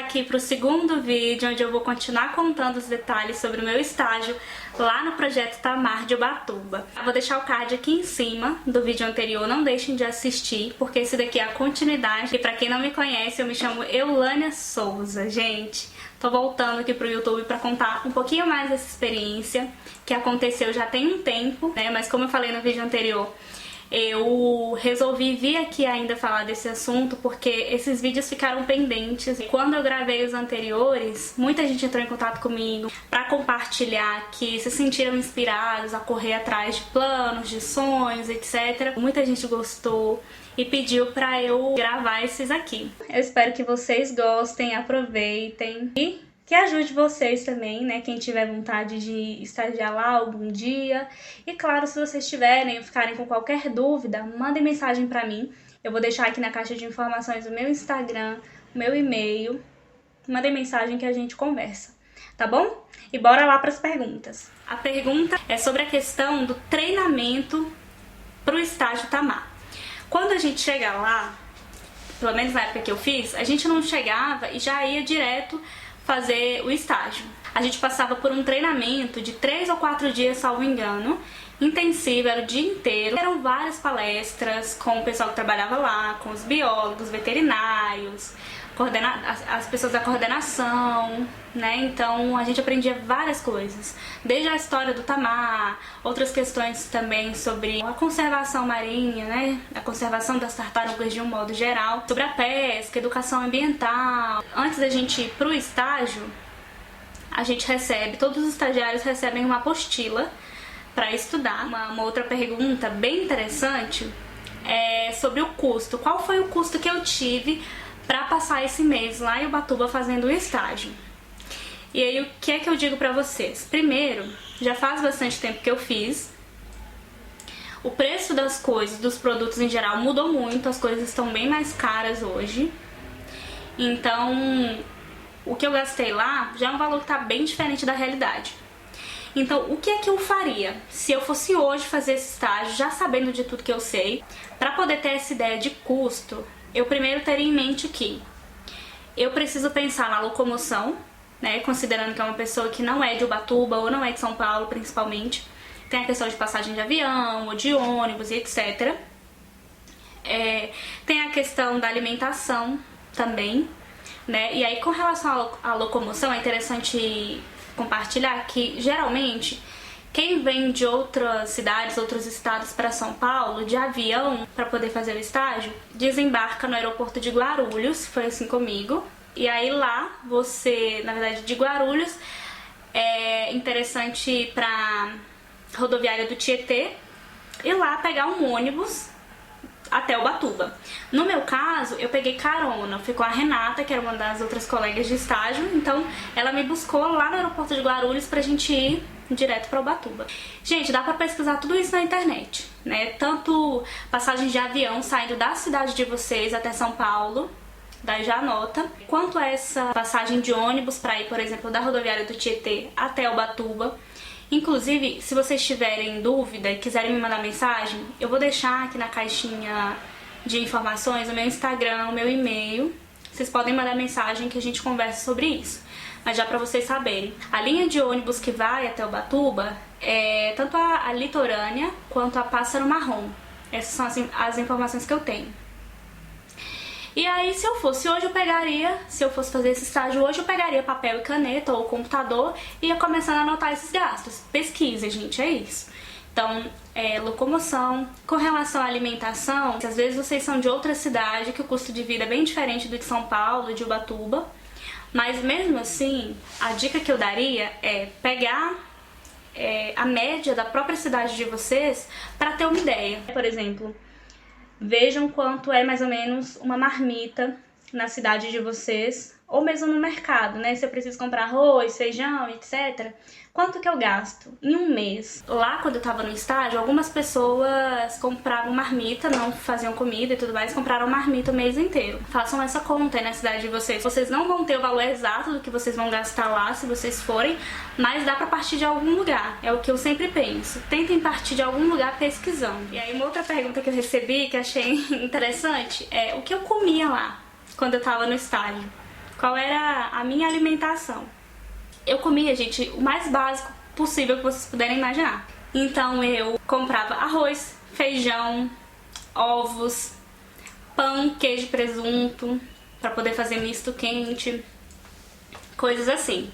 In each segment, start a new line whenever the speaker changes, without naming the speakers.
aqui para o segundo vídeo, onde eu vou continuar contando os detalhes sobre o meu estágio lá no Projeto Tamar de Ubatuba. Eu vou deixar o card aqui em cima do vídeo anterior, não deixem de assistir, porque esse daqui é a continuidade. E para quem não me conhece, eu me chamo Eulânia Souza, gente. Tô voltando aqui pro YouTube para contar um pouquinho mais dessa experiência que aconteceu já tem um tempo, né? Mas como eu falei no vídeo anterior, eu resolvi vir aqui ainda falar desse assunto porque esses vídeos ficaram pendentes. Quando eu gravei os anteriores, muita gente entrou em contato comigo para compartilhar que se sentiram inspirados a correr atrás de planos, de sonhos, etc. Muita gente gostou e pediu para eu gravar esses aqui. Eu espero que vocês gostem, aproveitem e que ajude vocês também, né, quem tiver vontade de estagiar lá algum dia. E claro, se vocês tiverem ou ficarem com qualquer dúvida, mandem mensagem pra mim. Eu vou deixar aqui na caixa de informações o meu Instagram, o meu e-mail. Mandem mensagem que a gente conversa, tá bom? E bora lá pras perguntas. A pergunta é sobre a questão do treinamento pro estágio Tamar. Quando a gente chega lá, pelo menos na época que eu fiz, a gente não chegava e já ia direto fazer o estágio. A gente passava por um treinamento de 3 ou 4 dias, salvo engano, intensivo, era o dia inteiro. Eram várias palestras com o pessoal que trabalhava lá, com os biólogos, veterinários, as pessoas da coordenação, né? Então a gente aprendia várias coisas, desde a história do Tamar, outras questões também sobre a conservação marinha, né? A conservação das tartarugas de um modo geral, sobre a pesca, educação ambiental. Antes da gente ir pro estágio, a gente recebe, todos os estagiários recebem uma apostila para estudar. Uma outra pergunta bem interessante é sobre o custo. Qual foi o custo que eu tive para passar esse mês lá em Ubatuba fazendo o estágio? E aí, o que é que eu digo pra vocês? Primeiro, já faz bastante tempo que eu fiz. O preço das coisas, dos produtos em geral, mudou muito. As coisas estão bem mais caras hoje. Então, o que eu gastei lá já é um valor que tá bem diferente da realidade. Então, o que é que eu faria se eu fosse hoje fazer esse estágio, já sabendo de tudo que eu sei? Pra poder ter essa ideia de custo, eu primeiro teria em mente que eu preciso pensar na locomoção, né, considerando que é uma pessoa que não é de Ubatuba ou não é de São Paulo, principalmente. Tem a questão de passagem de avião ou de ônibus e etc. Tem a questão da alimentação também, né? E aí, com relação à locomoção, é interessante compartilhar que, geralmente, quem vem de outras cidades, outros estados para São Paulo, de avião, para poder fazer o estágio, desembarca no aeroporto de Guarulhos, foi assim comigo. E aí lá, você, na verdade, de Guarulhos, é interessante ir pra rodoviária do Tietê e lá pegar um ônibus até Ubatuba. No meu caso, eu peguei carona, fui com a Renata, que era uma das outras colegas de estágio, então ela me buscou lá no aeroporto de Guarulhos pra gente ir direto pra Ubatuba. Gente, dá pra pesquisar tudo isso na internet, né? Tanto passagens de avião saindo da cidade de vocês até São Paulo, daí já anota, quanto essa passagem de ônibus para ir, por exemplo, da rodoviária do Tietê até Ubatuba. Inclusive, se vocês tiverem dúvida e quiserem me mandar mensagem, eu vou deixar aqui na caixinha de informações o meu Instagram, o meu e-mail. Vocês podem mandar mensagem que a gente conversa sobre isso. Mas já para vocês saberem, a linha de ônibus que vai até Ubatuba é tanto a litorânea quanto a Pássaro Marrom. Essas são as informações que eu tenho. E aí, se eu fosse hoje, se eu fosse fazer esse estágio hoje, eu pegaria papel e caneta ou computador e ia começando a anotar esses gastos. Pesquisa, gente, é isso. Então, locomoção. Com relação à alimentação, às vezes vocês são de outra cidade, que o custo de vida é bem diferente do de São Paulo, de Ubatuba. Mas mesmo assim, a dica que eu daria é pegar a média da própria cidade de vocês para ter uma ideia. Por exemplo, vejam quanto é mais ou menos uma marmita na cidade de vocês, ou mesmo no mercado, né? Se eu preciso comprar arroz, feijão, etc. Quanto que eu gasto em um mês? Lá, quando eu tava no estágio, algumas pessoas compravam marmita, não faziam comida e tudo mais, compraram marmita o mês inteiro. Façam essa conta aí na cidade de vocês. Vocês não vão ter o valor exato do que vocês vão gastar lá, se vocês forem, mas dá pra partir de algum lugar. É o que eu sempre penso. Tentem partir de algum lugar pesquisando. E aí, uma outra pergunta que eu recebi, que achei interessante, é o que eu comia lá, quando eu tava no estágio. qual era a minha alimentação. Eu comia, gente, o mais básico possível que vocês puderem imaginar. Então eu comprava arroz, feijão, ovos, pão, queijo e presunto, pra poder fazer misto quente, coisas assim.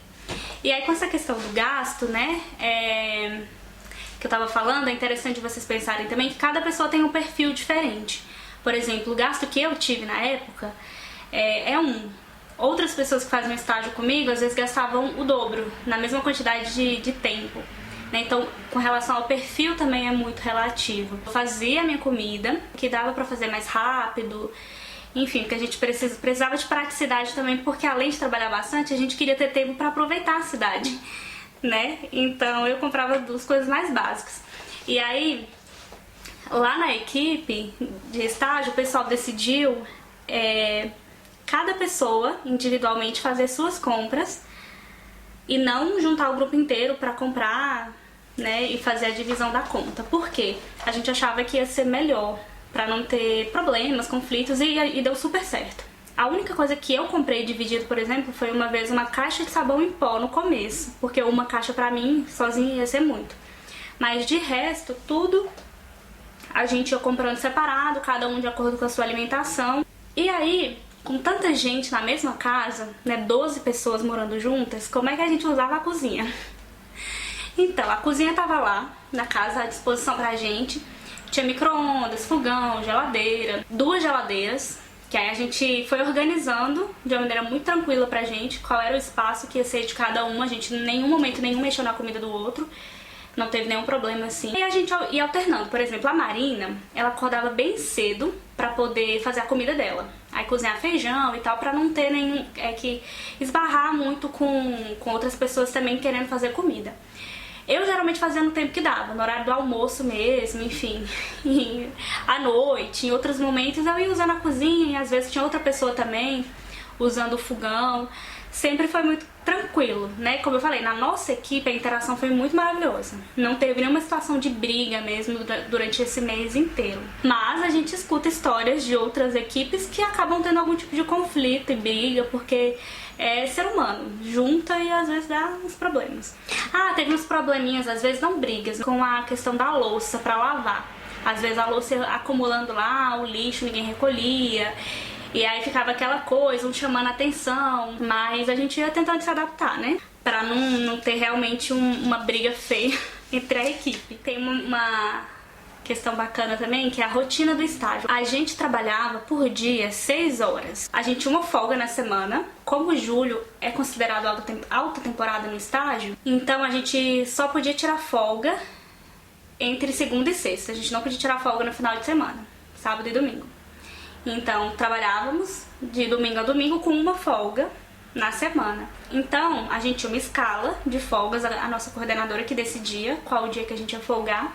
E aí com essa questão do gasto, né, que eu tava falando, é interessante vocês pensarem também que cada pessoa tem um perfil diferente. Por exemplo, o gasto que eu tive na época outras pessoas que fazem estágio comigo, às vezes gastavam o dobro, na mesma quantidade de tempo. Né? Então, com relação ao perfil também é muito relativo. Eu fazia a minha comida, que dava pra fazer mais rápido, enfim, porque a gente precisava de praticidade também, porque além de trabalhar bastante, a gente queria ter tempo pra aproveitar a cidade, né? Então, eu comprava duas coisas mais básicas. E aí, lá na equipe de estágio, o pessoal decidiu cada pessoa individualmente fazer suas compras e não juntar o grupo inteiro pra comprar, né, e fazer a divisão da conta. Por quê? A gente achava que ia ser melhor, pra não ter problemas, conflitos, e deu super certo. A única coisa que eu comprei dividido, por exemplo, foi uma vez uma caixa de sabão em pó no começo, porque uma caixa pra mim, sozinha, ia ser muito. Mas de resto, tudo a gente ia comprando separado, cada um de acordo com a sua alimentação. E aí, com tanta gente na mesma casa, né, 12 pessoas morando juntas, como é que a gente usava a cozinha? Então, a cozinha tava lá, na casa, à disposição pra gente. Tinha micro-ondas, fogão, geladeira, 2 geladeiras, que aí a gente foi organizando de uma maneira muito tranquila pra gente, qual era o espaço que ia ser de cada um. A gente em nenhum momento mexeu na comida do outro. Não teve nenhum problema assim. E a gente ia alternando. Por exemplo, a Marina, ela acordava bem cedo pra poder fazer a comida dela. Aí cozinhar feijão e tal, pra não ter nenhum... que esbarrar muito com outras pessoas também querendo fazer comida. Eu geralmente fazia no tempo que dava, no horário do almoço mesmo, enfim. E à noite, em outros momentos eu ia usando a cozinha, e às vezes tinha outra pessoa também usando o fogão. Sempre foi muito tranquilo, né? Como eu falei, na nossa equipe a interação foi muito maravilhosa. Não teve nenhuma situação de briga mesmo durante esse mês inteiro. Mas a gente escuta histórias de outras equipes que acabam tendo algum tipo de conflito e briga, porque é ser humano, junta e às vezes dá uns problemas. Ah, teve uns probleminhas, às vezes não brigas, com a questão da louça pra lavar. Às vezes a louça ia acumulando lá, o lixo ninguém recolhia. E aí ficava aquela coisa, um chamando a atenção, mas a gente ia tentando se adaptar, né? Pra não ter realmente uma briga feia entre a equipe. Tem uma questão bacana também, que é a rotina do estágio. A gente trabalhava por dia 6 horas. A gente tinha uma folga na semana. Como julho é considerado alta temporada no estágio, então a gente só podia tirar folga entre segunda e sexta. A gente não podia tirar folga no final de semana, sábado e domingo. Então, trabalhávamos de domingo a domingo com uma folga na semana. Então, a gente tinha uma escala de folgas, a nossa coordenadora que decidia qual o dia que a gente ia folgar.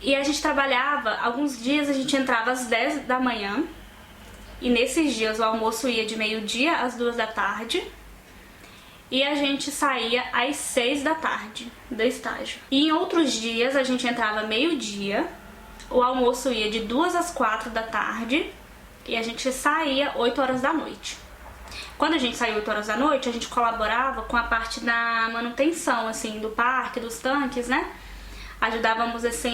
E a gente trabalhava, alguns dias a gente entrava às 10 da manhã, e nesses dias o almoço ia de meio-dia às 2 da tarde, e a gente saía às 6 da tarde do estágio. E em outros dias a gente entrava meio-dia, o almoço ia de 2 às 4 da tarde e a gente saía 8 horas da noite. Quando a gente saía 8 horas da noite, a gente colaborava com a parte da manutenção, assim, do parque, dos tanques, né? Ajudávamos, assim,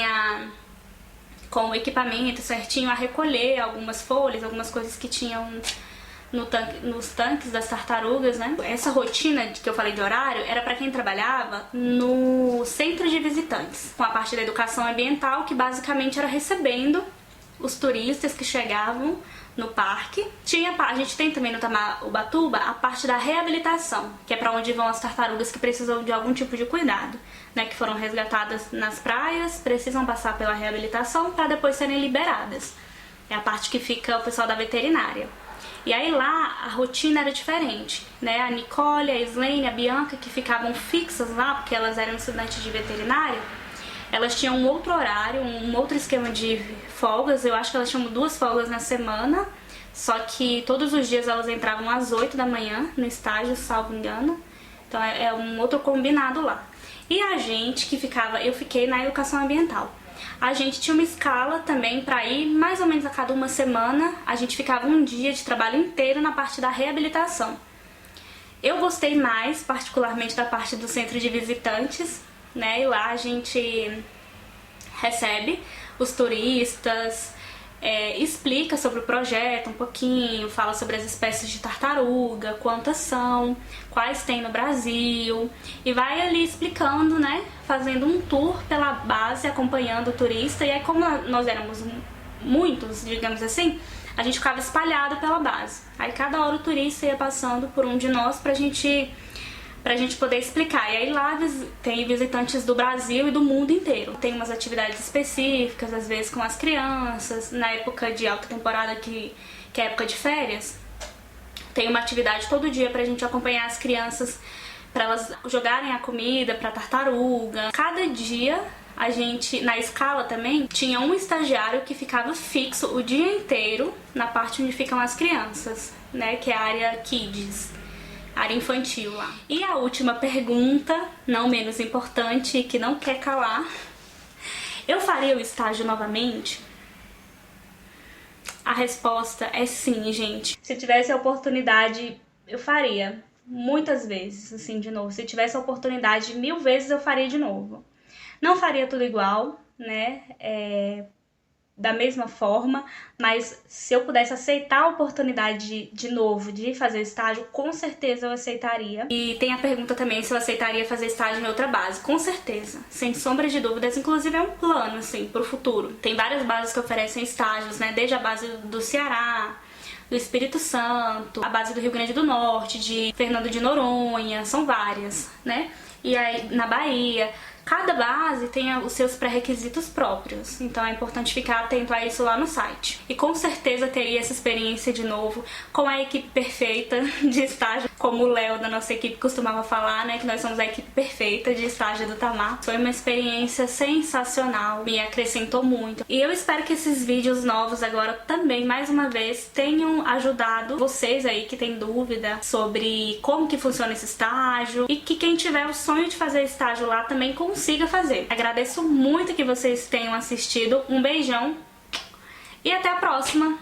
com o equipamento certinho, a recolher algumas folhas, algumas coisas que tinham nos tanques das tartarugas, né? Essa rotina que eu falei de horário era para quem trabalhava no centro de visitantes, com a parte da educação ambiental, que basicamente era recebendo os turistas que chegavam no parque. A gente tem também no Ubatuba a parte da reabilitação, que é para onde vão as tartarugas que precisam de algum tipo de cuidado, né? Que foram resgatadas nas praias, precisam passar pela reabilitação para depois serem liberadas. É a parte que fica o pessoal da veterinária. E aí lá a rotina era diferente, né? A Nicole, a Slane, a Bianca, que ficavam fixas lá, porque elas eram estudantes de veterinária, elas tinham um outro horário, um outro esquema de folgas. Eu acho que elas tinham 2 folgas na semana, só que todos os dias elas entravam às 8 da manhã no estágio, salvo engano. Então é um outro combinado lá. E a gente que ficava, eu fiquei na educação ambiental. a gente tinha uma escala também para ir mais ou menos a cada uma semana. A gente ficava um dia de trabalho inteiro na parte da reabilitação. Eu gostei mais, particularmente, da parte do centro de visitantes, né? E lá a gente recebe os turistas, explica sobre o projeto um pouquinho, fala sobre as espécies de tartaruga, quantas são, quais tem no Brasil, e vai ali explicando, né, fazendo um tour pela base, acompanhando o turista. E aí, como nós éramos muitos, digamos assim, a gente ficava espalhado pela base. Aí cada hora o turista ia passando por um de nós pra gente poder explicar. E aí lá tem visitantes do Brasil e do mundo inteiro. Tem umas atividades específicas, às vezes com as crianças. Na época de alta temporada, que é época de férias, tem uma atividade todo dia pra gente acompanhar as crianças, pra elas jogarem a comida pra tartaruga. Cada dia a gente, na escala também, tinha um estagiário que ficava fixo o dia inteiro na parte onde ficam as crianças, né, que é a área Kids, área infantil lá. E a última pergunta, não menos importante, que não quer calar: eu faria o estágio novamente? A resposta é sim, gente. Se tivesse a oportunidade, eu faria. Muitas vezes, assim, de novo. Se tivesse a oportunidade, 1000 vezes eu faria de novo. Não faria tudo igual, né? Da mesma forma, mas se eu pudesse aceitar a oportunidade de novo de fazer estágio, com certeza eu aceitaria. E tem a pergunta também se eu aceitaria fazer estágio em outra base. Com certeza, sem sombra de dúvidas. Inclusive é um plano, assim, pro futuro. Tem várias bases que oferecem estágios, né? Desde a base do Ceará, do Espírito Santo, a base do Rio Grande do Norte, de Fernando de Noronha, são várias, né? E aí na Bahia, cada base tem os seus pré-requisitos próprios, então é importante ficar atento a isso lá no site. E com certeza teria essa experiência de novo com a equipe perfeita de estágio, como o Léo da nossa equipe costumava falar, né, que nós somos a equipe perfeita de estágio do Tamar. Foi uma experiência sensacional, me acrescentou muito. E eu espero que esses vídeos novos agora também, mais uma vez, tenham ajudado vocês aí que tem dúvida sobre como que funciona esse estágio, e que quem tiver o sonho de fazer estágio lá também consiga fazer. Agradeço muito que vocês tenham assistido. Um beijão e até a próxima!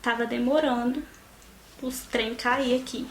Tava demorando os trem cair aqui.